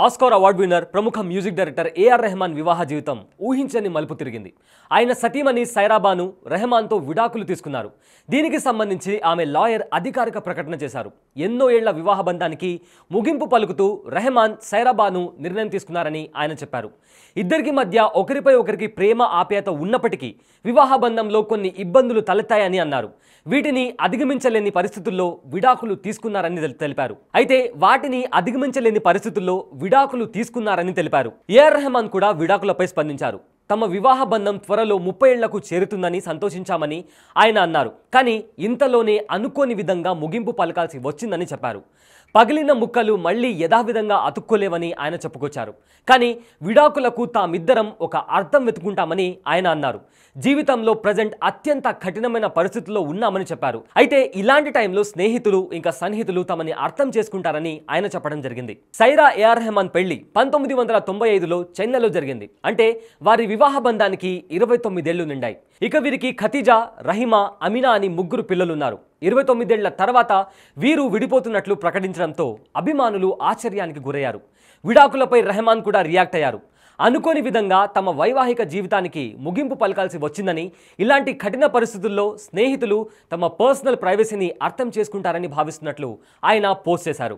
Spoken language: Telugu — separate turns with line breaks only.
ఆస్కార్ అవార్డు విన్నర్ ప్రముఖ మ్యూజిక్ డైరెక్టర్ ఏఆర్ రెహమాన్ వివాహ జీవితం ఊహించని మలుపు తిరిగింది. ఆయన సతీమణి సైరా బాను రెహమాన్తో విడాకులు తీసుకున్నారు. దీనికి సంబంధించి ఆమె లాయర్ అధికారిక ప్రకటన చేశారు. ఎన్నో ఏళ్ల వివాహ బంధానికి ముగింపు పలుకుతూ రెహమాన్ సైరా బాను నిర్ణయం తీసుకున్నారని ఆయన చెప్పారు. ఇద్దరికి మధ్య ఒకరిపై ఒకరికి ప్రేమ ఆప్యాయత ఉన్నప్పటికీ వివాహ బంధంలో కొన్ని ఇబ్బందులు తలెత్తాయని అన్నారు. వీటిని అధిగమించలేని పరిస్థితుల్లో విడాకులు తీసుకున్నారని తెలిపారు. అయితే వాటిని అధిగమించలేని పరిస్థితుల్లో విడాకులు తీసుకున్నారని తెలిపారు. ఏఆర్ రెహమాన్ కూడా విడాకులపై స్పందించారు. తమ వివాహ బంధం త్వరలో 30 ఏళ్లకు చేరుతుందని సంతోషించామని ఆయన అన్నారు. కానీ ఇంతలోనే అనుకోని విధంగా ముగింపు పలకాల్సి వచ్చిందని చెప్పారు. పగిలిన ముక్కలు మళ్లీ యథావిధంగా అతుక్కోలేవని ఆయన చెప్పుకొచ్చారు. కానీ విడాకులకు తామిద్దరం ఒక అర్థం వెతుకుంటామని ఆయన అన్నారు. జీవితంలో ప్రజెంట్ అత్యంత కఠినమైన పరిస్థితుల్లో ఉన్నామని చెప్పారు. అయితే ఇలాంటి టైంలో స్నేహితులు ఇంకా సన్నిహితులు తమని అర్థం చేసుకుంటారని ఆయన చెప్పడం జరిగింది. సైరా ఏఆర్ రెహమాన్ పెళ్లి 1995లో చెన్నైలో జరిగింది. అంటే వారి వివాహ బంధానికి 29 ఏళ్లు నిండాయి. ఇక వీరికి ఖతీజా, రహిమా, అమినా అని 3 పిల్లలున్నారు. 29 ఏళ్ల తర్వాత వీరు విడిపోతున్నట్లు ప్రకటించడంతో అభిమానులు ఆశ్చర్యానికి గురయ్యారు. విడాకులపై రెహమాన్ కూడా రియాక్ట్ అయ్యారు. అనుకోని విధంగా తమ వైవాహిక జీవితానికి ముగింపు పలకాల్సి వచ్చిందని, ఇలాంటి కఠిన పరిస్థితుల్లో స్నేహితులు తమ పర్సనల్ ప్రైవసీని అర్థం చేసుకుంటారని భావిస్తున్నట్లు ఆయన పోస్ట్ చేశారు.